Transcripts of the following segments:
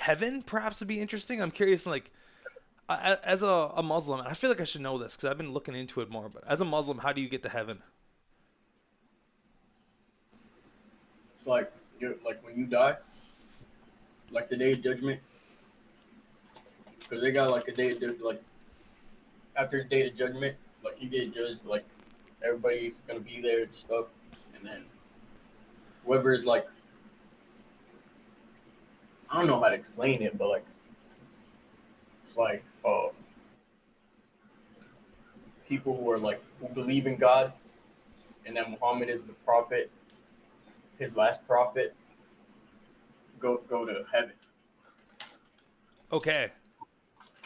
heaven perhaps would be interesting. I'm curious, like, as a Muslim, I feel like I should know this because I've been looking into it more. But as a Muslim, how do you get to heaven? It's like like when you die, like the day of judgment, because they got like a day of like after the day of judgment, like you get judged, like everybody's gonna be there and stuff, and then whoever is like I don't know how to explain it, but like it's like people who are like who believe in God, and then Muhammad is the prophet, his last prophet, go to heaven. Okay,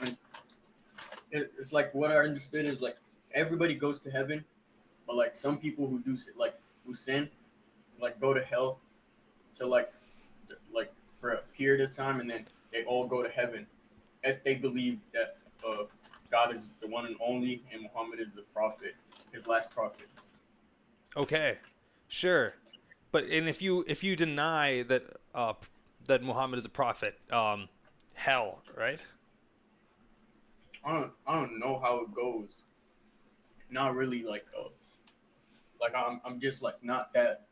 And it's like what I understood is like everybody goes to heaven, but like some people who do like who sin, like go to hell to like for a period of time, and then they all go to heaven if they believe that God is the one and only, and Muhammad is the prophet, his last prophet. okay, sure. But and if you deny that that Muhammad is a prophet, hell, right? I don't know how it goes. Not really like I'm just like not that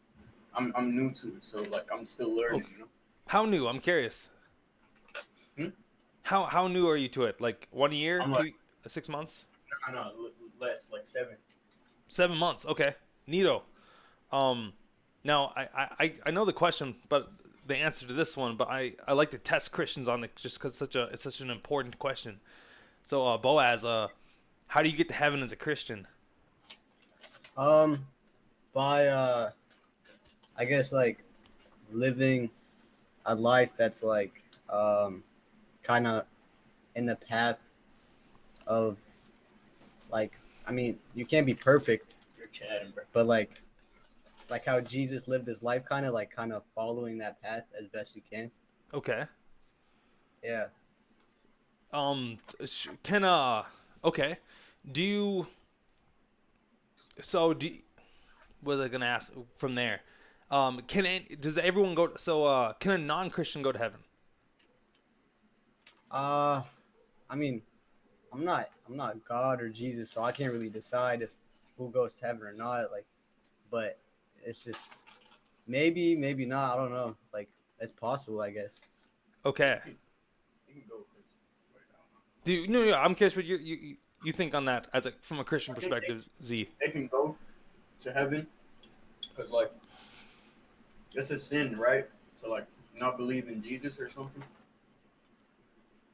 I'm new to it, so like I'm still learning, Okay. you know. How new? I'm curious. Hmm? How new are you to it? Like 1 year, I'm like 6 months, no, less like 7. 7 months? Okay, neato. Um, Now I know the question, but the answer to this one, but I like to test Christians on it just because it's such an important question. So Boaz, how do you get to heaven as a Christian? Um, by I guess like living a life that's like kind of in the path of like I mean you can't be perfect, You're chatting, bro. but like how Jesus lived his life, kind of following that path as best you can. Okay. Yeah. Can okay. Do you so do you, what was I gonna ask from there? Does everyone go? So can a non-Christian go to heaven? Uh, I mean, I'm not God or Jesus, so I can't really decide if who goes to heaven or not. Like, but it's just maybe not. I don't know. Like, it's possible, I guess. Okay. You can go. Wait, I don't know. Do you, no, no, I'm curious what you think on that as a from a Christian I think perspective, Z. they can go to heaven because like it's a sin, right? To like not believe in Jesus or something.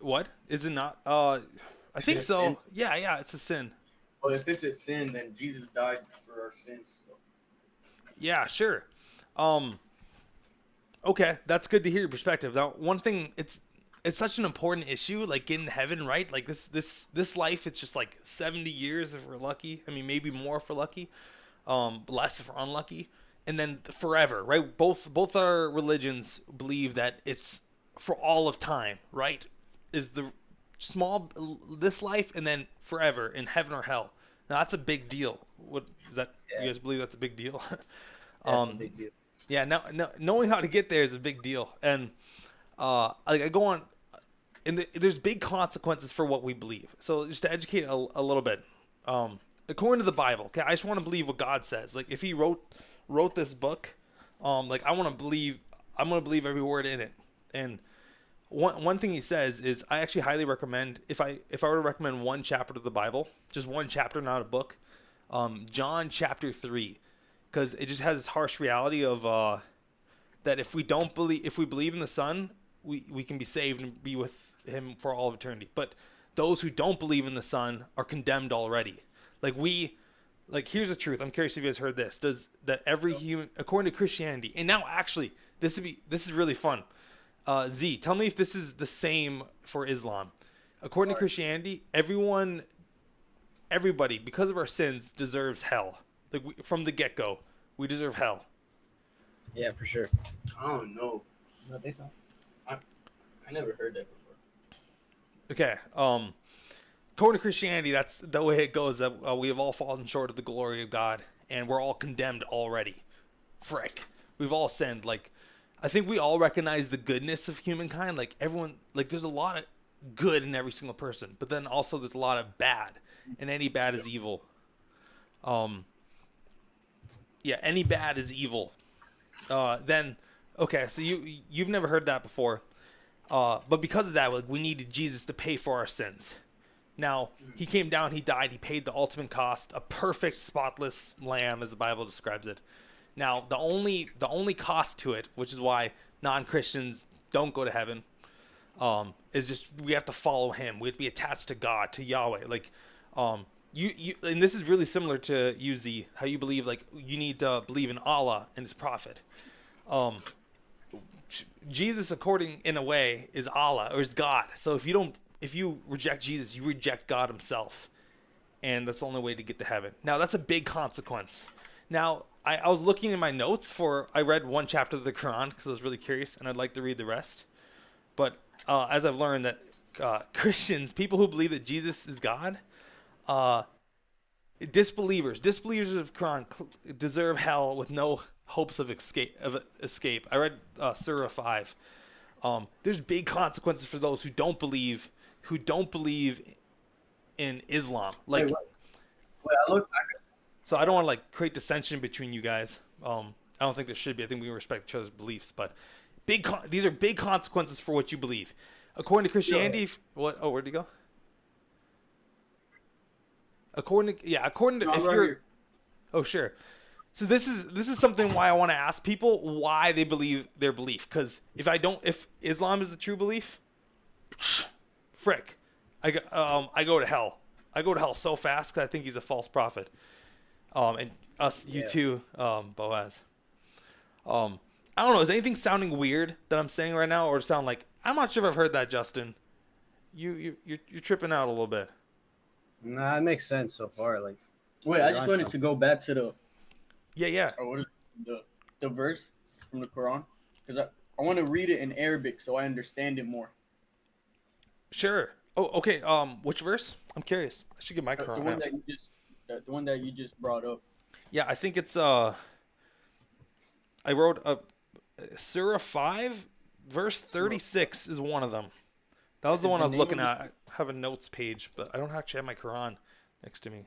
What is it not? I Is it think a sin? so. Yeah, yeah, it's a sin. But if it's a sin, then Jesus died for our sins. So. Yeah, sure. Um, okay, that's good to hear your perspective. Now, one thing, it's such an important issue, like getting to heaven, right? Like this life, it's just like 70 years if we're lucky. I mean, maybe more if we're lucky. Less if we're unlucky, and then forever, right? Both our religions believe that it's for all of time, right? Is the small this life and then forever in heaven or hell. Now that's a big deal. What is that? You Yeah, guys believe that's a big deal? that's a um, big deal. yeah. Now, knowing how to get there is a big deal, and like I go on, and there's big consequences for what we believe. So just to educate a little bit, according to the Bible, okay, I just want to believe what God says. Like if He wrote this book, like I want to believe, I'm gonna believe every word in it. And one thing He says is, I actually highly recommend if I were to recommend one chapter of the Bible, just one chapter, not a book, John chapter 3, because it just has this harsh reality of that if we believe in the Son, we can be saved and be with Him for all of eternity. But those who don't believe in the Son are condemned already. Like here's the truth. I'm curious if you guys heard this. Does that every human, according to Christianity, and now actually this is really fun. Z, tell me if this is the same for Islam. According to All right. Christianity, everybody, because of our sins, deserves hell. Like from the get go, we deserve hell. Yeah, for sure. I don't know. No, they so. I I never heard that before. Okay. According to Christianity, that's the way it goes. That we have all fallen short of the glory of God, and we're all condemned already. Frick, we've all sinned. Like, I think we all recognize the goodness of humankind. Like everyone, like there's a lot of good in every single person, but then also there's a lot of bad, and any bad is evil. Um, yeah, any bad is evil. Then okay, so you've never heard that before, but because of that, like we needed Jesus to pay for our sins. Now he came down, he died, he paid the ultimate cost, a perfect, spotless lamb, as the Bible describes it. Now the only cost to it, which is why non-Christians don't go to heaven, is just we have to follow him. We have to be attached to God, to Yahweh. Like, you and this is really similar to you, Z, how you believe like you need to believe in Allah and his prophet. Um, Jesus, according in a way, is Allah or is God. So if you reject Jesus, you reject God himself, and that's the only way to get to heaven. Now that's a big consequence. Now I was looking in my notes I read one chapter of the Quran because I was really curious and I'd like to read the rest. But as I've learned that Christians, people who believe that Jesus is God, disbelievers of Quran deserve hell with no hopes of escape. I read Surah 5. There's big consequences for those who don't believe in Islam. Like, Wait, I look. so I don't want to like create dissension between you guys. I don't think there should be. I think we respect each other's beliefs, but these are big consequences for what you believe. According to Christianity, what? Oh, where'd he go? According to No, I'm if right you're, here. oh sure. So this is something why I want to ask people why they believe their belief. Because if Islam is the true belief, frick, I go to hell. I go to hell so fast because I think he's a false prophet. And you Yeah. too, Boaz. I don't know. Is anything sounding weird that I'm saying right now, or sound like I'm not sure if I've heard that, Justin? You're tripping out a little bit. Nah, it makes sense so far. Like, Wait, I you're just on wanted something. to go back to the Yeah. what is the verse from the Quran because I want to read it in Arabic so I understand it more. Sure. Oh, okay. Which verse? I'm curious. I should get my The Quran one out. that the one that you just brought up. Yeah, I think it's I wrote Surah 5 verse 36 is one of them. That was the Is one the I was name looking of at. I have a notes page, but I don't actually have my Quran next to me.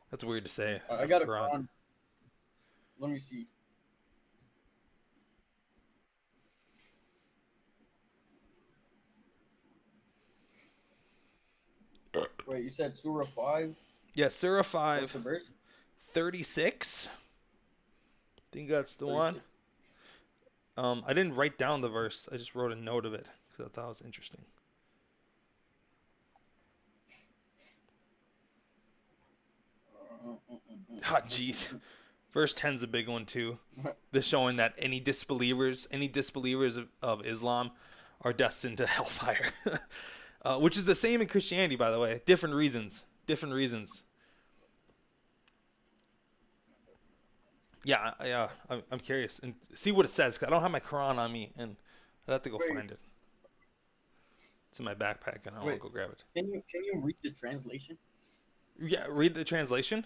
That's weird to say. I got a Quran. Let me see. Wait, you said Surah 5? Yeah, Surah What's 5 the verse? 36. I think that's the 36. one. I didn't write down the verse. I just wrote a note of it because I thought it was interesting. Ah, jeez. Verse 10 is a big one too. This showing that any disbelievers of Islam are destined to hellfire. Which is the same in Christianity, by the way. Different reasons. Yeah. I'm curious and see what it says. 'Cause I don't have my Quran on me, and I'd have to go Wait. find it. It's in my backpack, and I want to Wait. go grab it. Can you read the translation? Yeah, read the translation.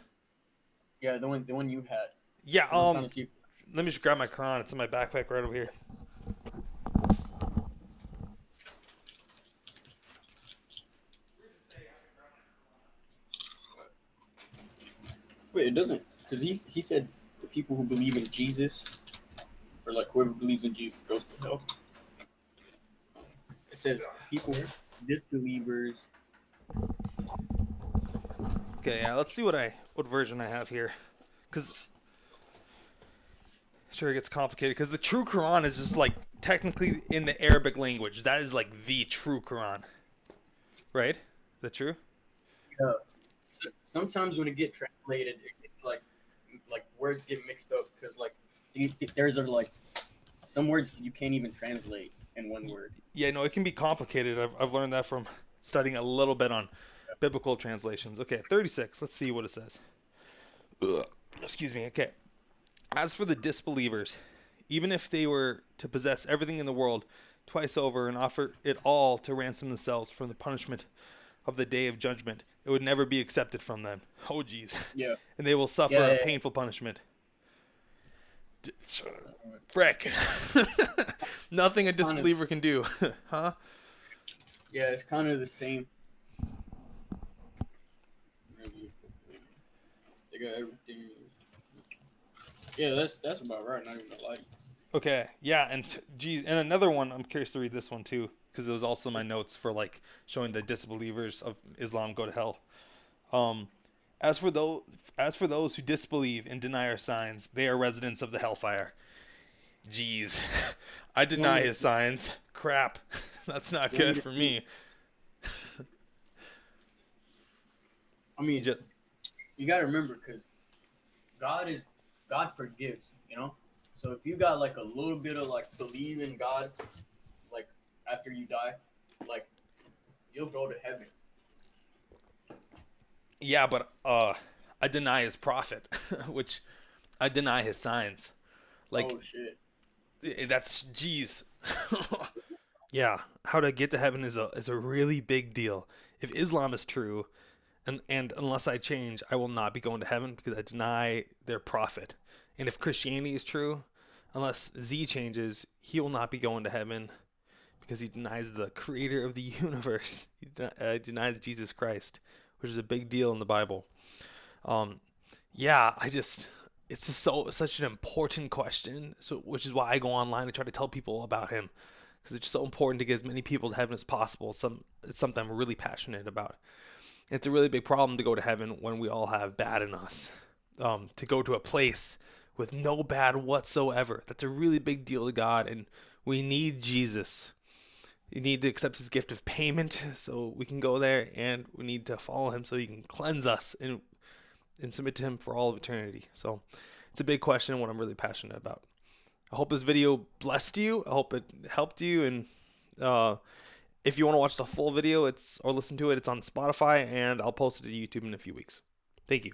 Yeah, the one you had. Yeah. I'm trying to see. Let me just grab my Quran. It's in my backpack right over here. Wait, it doesn't because he said the people who believe in Jesus or like whoever believes in Jesus goes to hell. It says people disbelievers. Okay, yeah. Let's see what version I have here, because sure it gets complicated. Because the true Quran is just like technically in the Arabic language. That is like the true Quran, right? Is that true? Sometimes when it get translated, it's like words get mixed up because like there's like some words you can't even translate in one word. Yeah, no, it can be complicated. I've learned that from studying a little bit on biblical translations. Okay, 36. Let's see what it says. Ugh. Excuse me. Okay. As for the disbelievers, even if they were to possess everything in the world twice over and offer it all to ransom themselves from the punishment of the day of judgment, it would never be accepted from them. Oh, geez. Yeah. And they will suffer Yeah. a painful punishment. Frick. Nothing a disbeliever can do. Huh? Yeah, it's kind of the same. They got everything. Yeah, that's about right. Not even gonna lie. Okay, yeah, and geez, and another one. I'm curious to read this one too, because it was also my notes for like showing the disbelievers of Islam go to hell. Um, as for those, as for those who disbelieve and deny our signs, they are residents of the hellfire. Jeez, I Want deny me his signs. Crap, that's not want me good to for see? me. I mean, Just, you gotta remember, because God forgives. So if you got like a little bit of like believe in God, like after you die, like you'll go to heaven. yeah, but I deny his prophet, which I deny his signs. Like Oh shit. that's jeez. Yeah, how to get to heaven is a really big deal. If Islam is true, and unless I change, I will not be going to heaven because I deny their prophet. And if Christianity is true, unless Z changes, he will not be going to heaven because he denies the creator of the universe. He denies Jesus Christ, which is a big deal in the Bible. Um, yeah, it's just such an important question. So, which is why I go online and try to tell people about him because it's just so important to get as many people to heaven as possible. It's something I'm really passionate about. It's a really big problem to go to heaven when we all have bad in us. To go to a place with no bad whatsoever. That's a really big deal to God, and we need Jesus. We need to accept his gift of payment so we can go there, and we need to follow him so he can cleanse us and submit to him for all of eternity. So it's a big question, what I'm really passionate about. I hope this video blessed you. I hope it helped you, and if you want to watch the full video, or listen to it, it's on Spotify, and I'll post it to YouTube in a few weeks. Thank you.